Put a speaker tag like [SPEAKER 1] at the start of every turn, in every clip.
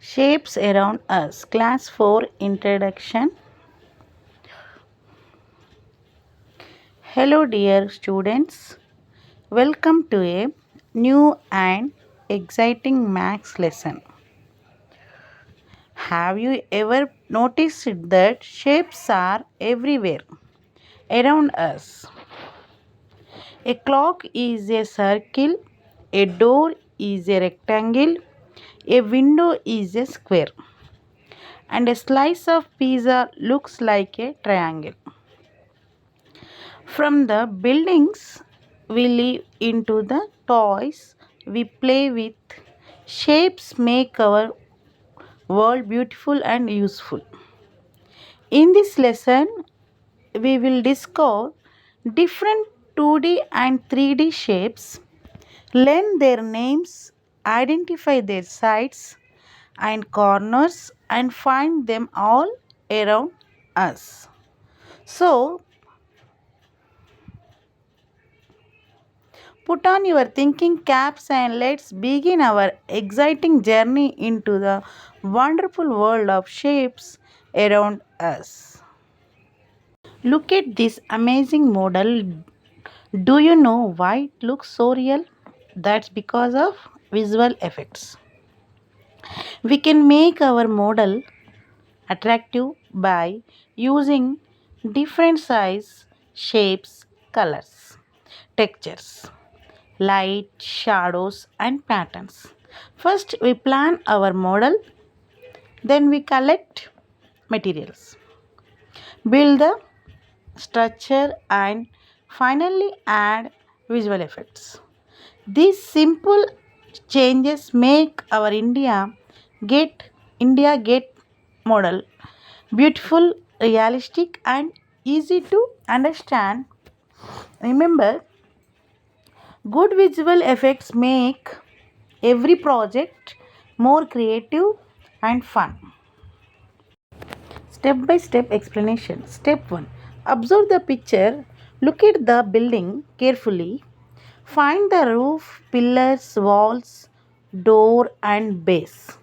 [SPEAKER 1] Shapes around us. Class 4 Introduction. Hello, dear students. Welcome to a new and exciting maths lesson. Have you ever noticed that shapes are everywhere around us? A clock is a circle, a door is a rectangle, a window is a square, and a slice of pizza looks like a triangle. From the buildings we live into the toys we play with, shapes make our world beautiful and useful. In this lesson, we will discover different 2D and 3D shapes, learn their names, identify their sides and corners, and find them all around us. So, put on your thinking caps and let's begin our exciting journey into the wonderful world of shapes around us. Look at this amazing model. Do you know why it looks so real? That's because of visual effects. We can make our model attractive by using different size, shapes, colors, textures, light, shadows, and patterns. First, we plan our model, then we collect materials, build the structure, and finally add visual effects. These simple changes make our India get model beautiful, realistic, and easy to understand. Remember, good visual effects make every project more creative and fun. Step by step explanation. Step 1. Observe the picture. Look at the building carefully. Find the roof, pillars, walls, door, and base.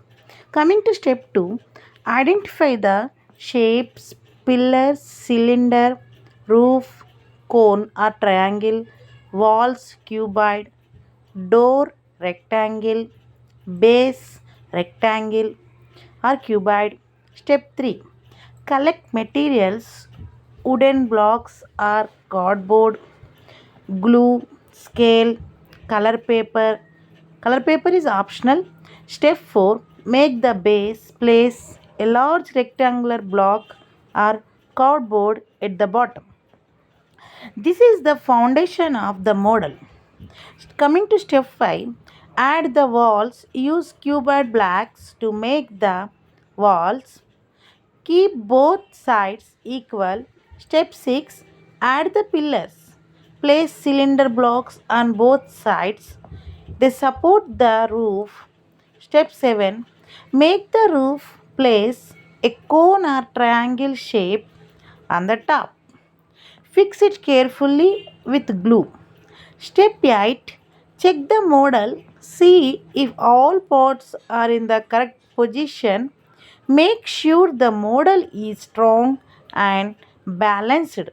[SPEAKER 1] Coming to step 2. Identify the shapes, pillars, cylinder, roof, cone or triangle, walls, cuboid, door, rectangle, base, rectangle or cuboid. Step 3. Collect materials, wooden blocks or cardboard, glue, scale, color paper. Color paper is optional. Step 4. Make the base. Place a large rectangular block or cardboard at the bottom. This is the foundation of the model. Coming to step 5, add the walls. Use cuboid blocks to make the walls. Keep both sides equal. Step 6, add the pillars. Place cylinder blocks on both sides. They support the roof. Step 7, make the roof. Place a cone or triangle shape on the top. Fix it carefully with glue. Step 8. Check the model. See if all parts are in the correct position. Make sure the model is strong and balanced.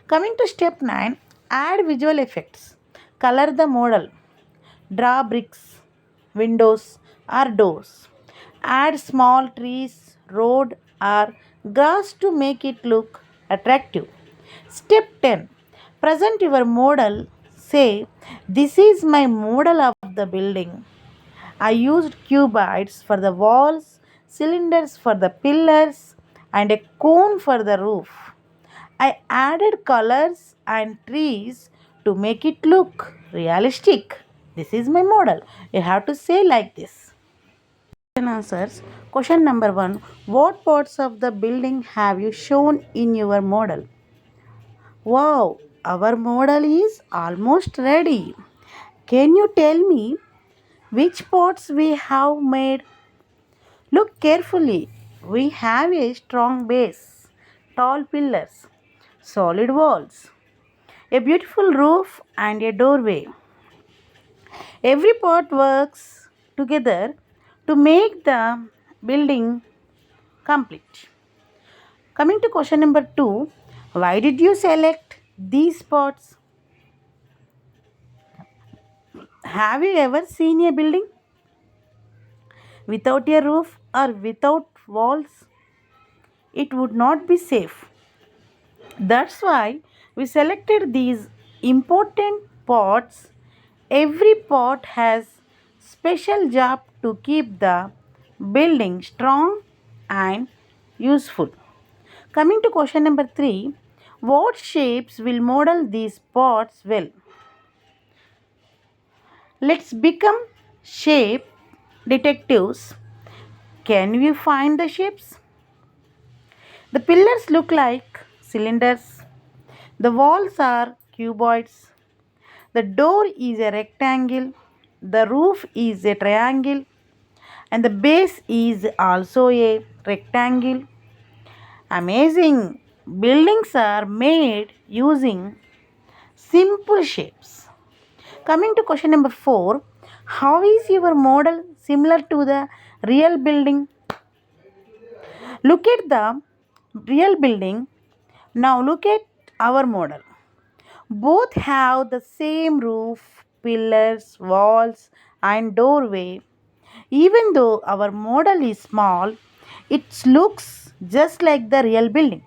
[SPEAKER 1] Coming to step 9. Add visual effects. Color the model. Draw bricks, windows or doors. Add small trees, road or grass to make it look attractive. Step 10. Present your model. Say, this is my model of the building. I used cuboids for the walls, cylinders for the pillars, and a cone for the roof. I added colors and trees to make it look realistic. This is my model. You have to say like this. Answers. Question number 1. What parts of the building have you shown in your model? Wow, our model is almost ready. Can you tell me which parts we have made? Look carefully. We have a strong base, tall pillars, solid walls, a beautiful roof, and a doorway. Every part works together to make the building complete. Coming to question number 2, why did you select these spots? Have you ever seen a building without a roof or without walls? It would not be safe. That's why we selected these important pots. Every pot has special job to keep the building strong and useful. Coming to question number 3, what shapes will model these pots well? Let's become shape detectives. Can we find the shapes? The pillars look like cylinders. The walls are cuboids. The door is a rectangle. The roof is a triangle. And the base is also a rectangle. Amazing! Buildings are made using simple shapes. Coming to question number 4, how is your model similar to the real building? Look at the real building. Now look at our model. Both have the same roof, pillars, walls, and doorway. Even though our model is small, it looks just like the real building.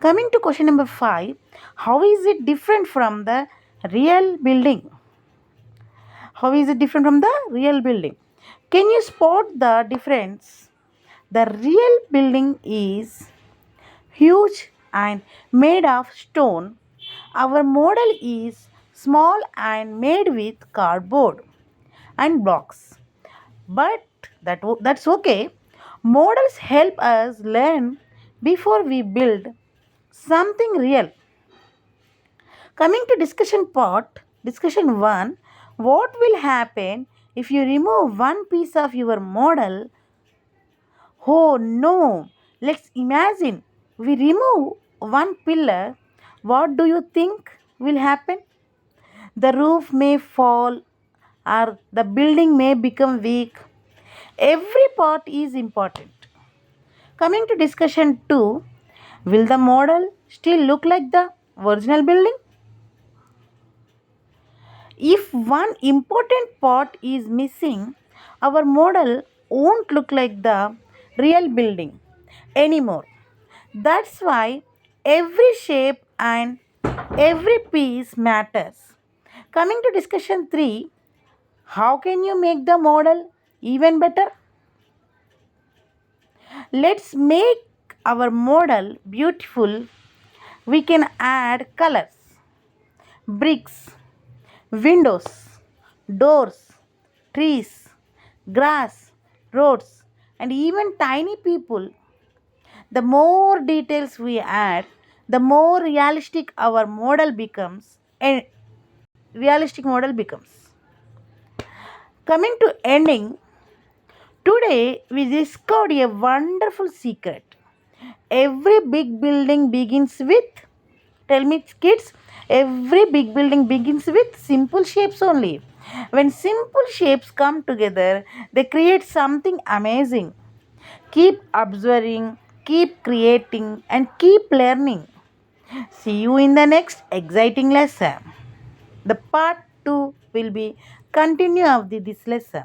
[SPEAKER 1] Coming to question number 5, how is it different from the real building? How is it different from the real building? Can you spot the difference? The real building is huge and made of stone. Our model is small and made with cardboard and blocks. But that's okay. Models help us learn before we build something real. Coming to discussion 1, what will happen if you remove one piece of your model? Oh no, let's imagine we remove one pillar. What do you think will happen? The roof may fall or the building may become weak. Every part is important. Coming to discussion 2, will the model still look like the original building? If one important part is missing, our model won't look like the real building anymore. That's why every shape and every piece matters. Coming to discussion 3, how can you make the model even better? Let's make our model beautiful. We can add colors, bricks, windows, doors, trees, grass, roads, and even tiny people. The more details we add, the more realistic model becomes. Coming to ending, today we discovered a wonderful secret. Every big building begins with, tell me kids, every big building begins with simple shapes only. When simple shapes come together, they create something amazing. Keep observing, keep creating, and keep learning. See you in the next exciting lesson. The part 2 will be continue of this lesson.